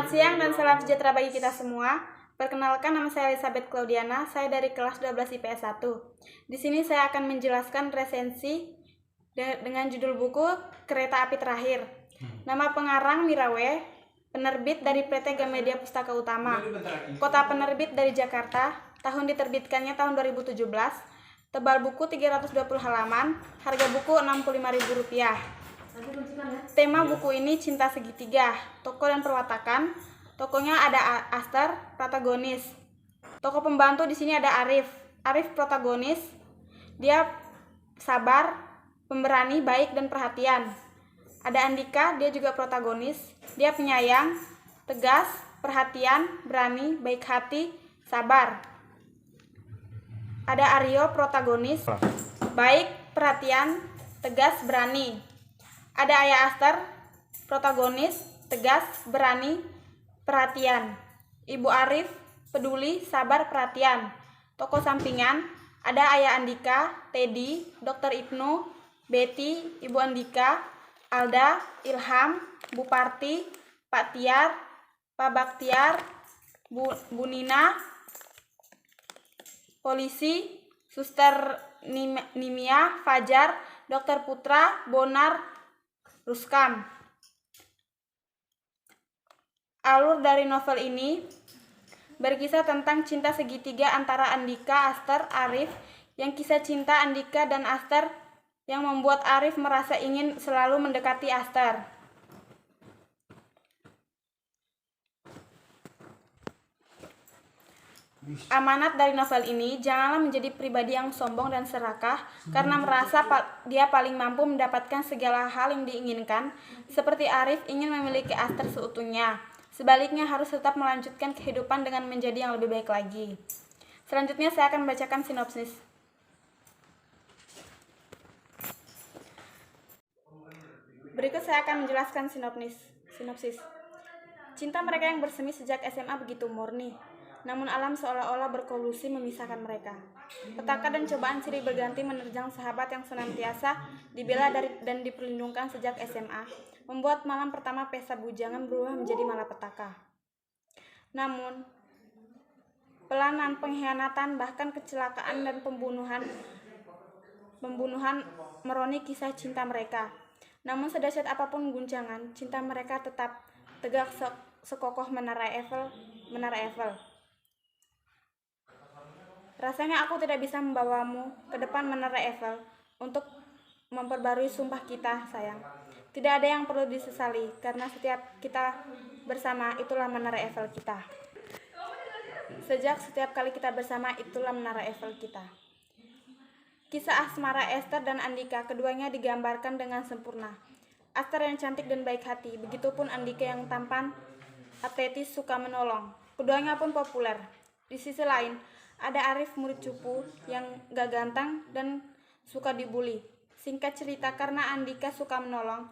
Selamat siang dan salam sejahtera bagi kita semua. Perkenalkan, nama saya Elizabeth Claudiana, saya dari kelas 12 IPS 1. Di sini saya akan menjelaskan resensi dengan judul buku Kereta Api Terakhir. Nama pengarang Mirawe, penerbit dari PT Gramedia Pustaka Utama. Kota penerbit dari Jakarta, tahun diterbitkannya tahun 2017. Tebal buku 320 halaman, harga buku Rp65.000. Tema buku ini cinta segitiga, tokoh dan perwatakan. Tokohnya ada Aster, protagonis. Tokoh pembantu di sini ada Arif. Arif protagonis. Dia sabar, pemberani, baik dan perhatian. Ada Andika, dia juga protagonis. Dia penyayang, tegas, perhatian, berani, baik hati, sabar. Ada Aryo protagonis, baik, perhatian, tegas, berani. Ada Ayah Aster, protagonis, tegas, berani, perhatian. Ibu Arif, peduli, sabar, perhatian. Tokoh sampingan, ada Ayah Andika, Teddy, Dr. Ibnu, Betty, Ibu Andika, Alda, Ilham, Bu Parti, Pak Tiar, Pak Baktiar, Bu Nina, polisi, Suster Nimia, Fajar, Dr. Putra, Bonar, Ruskam. Alur dari novel ini berkisah tentang cinta segitiga antara Andika, Aster, Arif, yang kisah cinta Andika dan Aster yang membuat Arif merasa ingin selalu mendekati Aster. Amanat dari novel ini, janganlah menjadi pribadi yang sombong dan serakah karena merasa dia paling mampu mendapatkan segala hal yang diinginkan, seperti Arif ingin memiliki Aster seutuhnya. Sebaliknya harus tetap melanjutkan kehidupan dengan menjadi yang lebih baik lagi. Selanjutnya saya akan membacakan sinopsis. Berikut saya akan menjelaskan sinopsis. Cinta mereka yang bersemi sejak SMA begitu murni. Namun alam seolah-olah berkolusi memisahkan mereka. Petaka dan cobaan silih berganti menerjang sahabat yang senantiasa dibela dan diperlindungkan sejak SMA, membuat malam pertama pesta bujangan berubah menjadi malapetaka. Namun, pelanan, pengkhianatan, bahkan kecelakaan dan pembunuhan meroni kisah cinta mereka. Namun sedahsyat apapun guncangan, cinta mereka tetap tegak sekokoh menara Eiffel. Rasanya aku tidak bisa membawamu ke depan menara Eiffel untuk memperbarui sumpah kita, sayang. Tidak ada yang perlu disesali, karena setiap kita bersama itulah menara Eiffel kita. Setiap kali kita bersama itulah menara Eiffel kita. Kisah asmara Esther dan Andika, keduanya digambarkan dengan sempurna. Esther yang cantik dan baik hati, begitupun Andika yang tampan, atletis, suka menolong. Keduanya pun populer. Di sisi lain, ada Arif, murid cupu yang gak ganteng dan suka dibully. Singkat cerita, karena Andika suka menolong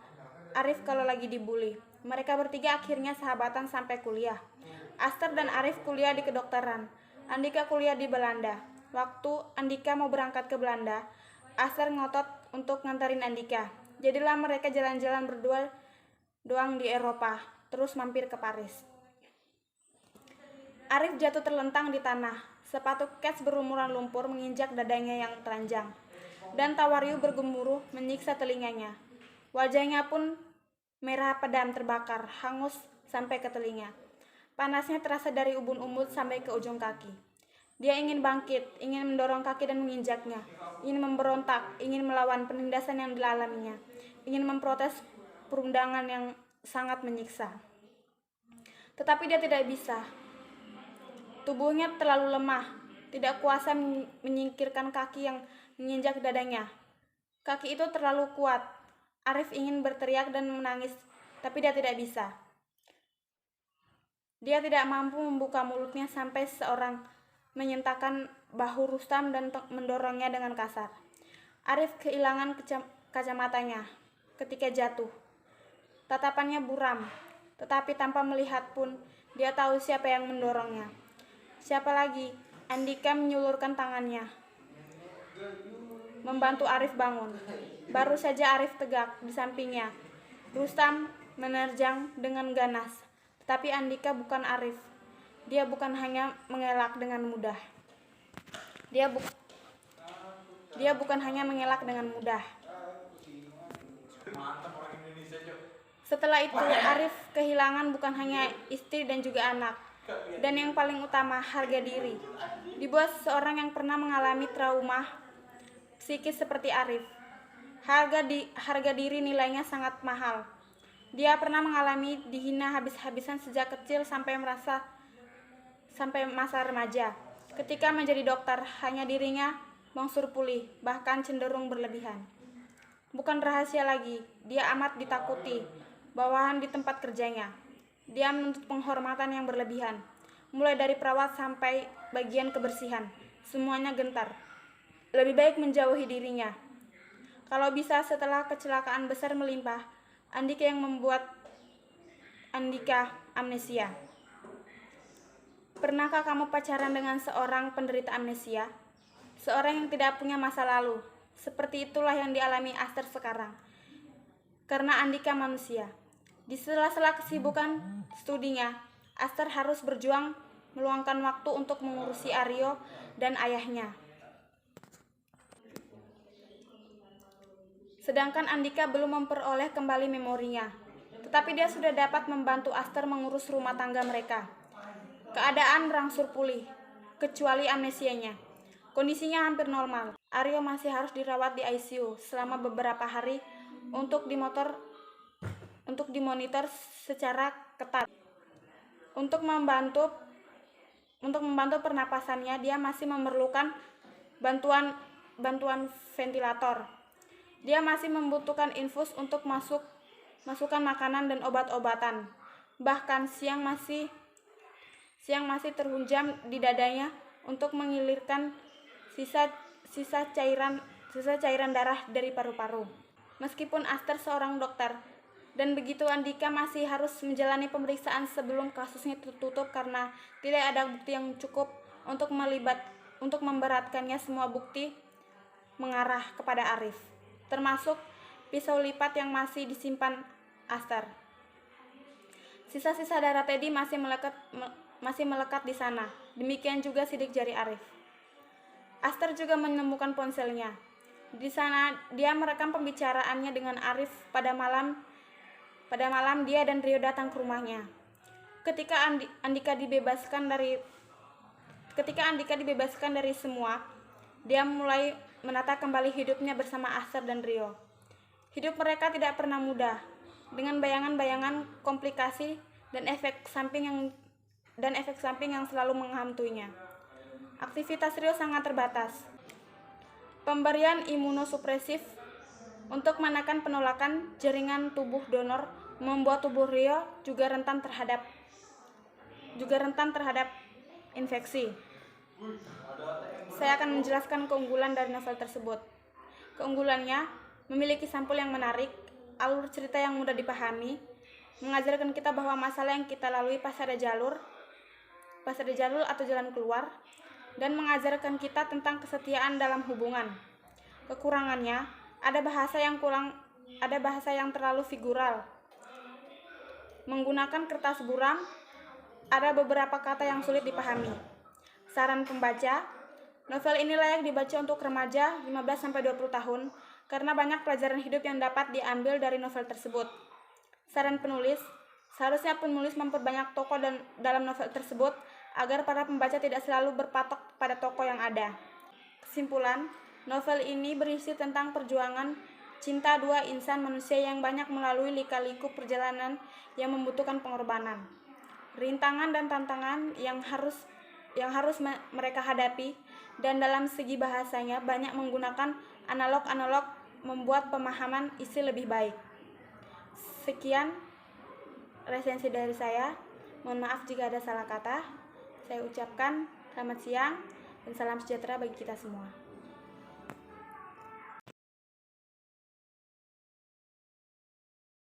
Arif kalau lagi dibully, mereka bertiga akhirnya sahabatan sampai kuliah. Aster dan Arif kuliah di kedokteran. Andika kuliah di Belanda. Waktu Andika mau berangkat ke Belanda, Aster ngotot untuk nganterin Andika. Jadilah mereka jalan-jalan berdua doang di Eropa, terus mampir ke Paris. Arif jatuh terlentang di tanah. Sepatu kets berlumuran lumpur menginjak dadanya yang telanjang, dan tawariu bergemuruh menyiksa telinganya. Wajahnya pun merah padam terbakar, hangus sampai ke telinga. Panasnya terasa dari ubun umut sampai ke ujung kaki. Dia ingin bangkit, ingin mendorong kaki dan menginjaknya, ingin memberontak, ingin melawan penindasan yang dialaminya, ingin memprotes perundangan yang sangat menyiksa. Tetapi dia tidak bisa. Tubuhnya terlalu lemah, tidak kuasa menyingkirkan kaki yang menginjak dadanya. Kaki itu terlalu kuat. Arif ingin berteriak dan menangis, tapi dia tidak bisa. Dia tidak mampu membuka mulutnya sampai seorang menyentakkan bahu Rustam dan mendorongnya dengan kasar. Arif kehilangan kacamatanya ketika jatuh. Tatapannya buram, tetapi tanpa melihat pun dia tahu siapa yang mendorongnya. Siapa lagi? Andika menyulurkan tangannya, membantu Arif bangun. Baru saja Arif tegak di sampingnya, Rustam menerjang dengan ganas. Tapi Andika bukan Arif. Dia bukan hanya mengelak dengan mudah. Dia bukan hanya mengelak dengan mudah. Setelah itu, Arif kehilangan bukan hanya istri dan juga anak, dan yang paling utama, harga diri. Dibuat seseorang yang pernah mengalami trauma psikis seperti Arif. Harga diri nilainya sangat mahal. Dia pernah mengalami dihina habis-habisan sejak kecil sampai masa remaja. Ketika menjadi dokter, hanya dirinya mengsur pulih, bahkan cenderung berlebihan. Bukan rahasia lagi, dia amat ditakuti bawahan di tempat kerjanya. Dia menuntut penghormatan yang berlebihan, mulai dari perawat sampai bagian kebersihan. Semuanya gentar. Lebih baik menjauhi dirinya. Kalau bisa setelah kecelakaan besar melimpah, Andika yang membuat Andika amnesia. Pernahkah kamu pacaran dengan seorang penderita amnesia? Seorang yang tidak punya masa lalu. Seperti itulah yang dialami Aster sekarang. Karena Andika manusia. Di sela-sela kesibukan studinya, Aster harus berjuang meluangkan waktu untuk mengurusi Aryo dan ayahnya. Sedangkan Andika belum memperoleh kembali memorinya. Tetapi dia sudah dapat membantu Aster mengurus rumah tangga mereka. Keadaan berangsur pulih, kecuali amnesianya. Kondisinya hampir normal. Aryo masih harus dirawat di ICU selama beberapa hari untuk dimonitor secara ketat. Untuk membantu pernapasannya, dia masih memerlukan bantuan ventilator. Dia masih membutuhkan infus untuk masukkan makanan dan obat-obatan. Bahkan siang masih terhunjam di dadanya untuk mengilirkan sisa cairan darah dari paru-paru. Meskipun Aster seorang dokter, dan begitu Andika masih harus menjalani pemeriksaan sebelum kasusnya tertutup karena tidak ada bukti yang cukup untuk memberatkannya. Semua bukti mengarah kepada Arif, termasuk pisau lipat yang masih disimpan Aster. Sisa-sisa darah Teddy masih melekat di sana. Demikian juga sidik jari Arif. Aster juga menemukan ponselnya. Di sana dia merekam pembicaraannya dengan Arif pada malam dia dan Rio datang ke rumahnya. Ketika Andika dibebaskan dari semua, dia mulai menata kembali hidupnya bersama Aster dan Rio. Hidup mereka tidak pernah mudah, dengan bayangan-bayangan komplikasi dan efek samping yang selalu menghantuinya. Aktivitas Rio sangat terbatas. Pemberian imunosupresif untuk menekan penolakan jaringan tubuh donor membuat tubuh Rio juga rentan terhadap infeksi. Saya akan menjelaskan keunggulan dari novel tersebut. Keunggulannya memiliki sampul yang menarik, alur cerita yang mudah dipahami, mengajarkan kita bahwa masalah yang kita lalui pasti ada jalur atau jalan keluar, dan mengajarkan kita tentang kesetiaan dalam hubungan. Kekurangannya, ada bahasa yang terlalu figural, menggunakan kertas buram, ada beberapa kata yang sulit dipahami. Saran pembaca, novel ini layak dibaca untuk remaja 15-20 tahun karena banyak pelajaran hidup yang dapat diambil dari novel tersebut. Saran penulis, seharusnya penulis memperbanyak tokoh dalam novel tersebut agar para pembaca tidak selalu berpatok pada tokoh yang ada. Kesimpulan, novel ini berisi tentang perjuangan cinta dua insan manusia yang banyak melalui lika-liku perjalanan yang membutuhkan pengorbanan, rintangan dan tantangan yang harus mereka hadapi, dan dalam segi bahasanya banyak menggunakan analog membuat pemahaman isi lebih baik. Sekian resensi dari saya. Mohon maaf jika ada salah kata. Saya ucapkan selamat siang dan salam sejahtera bagi kita semua.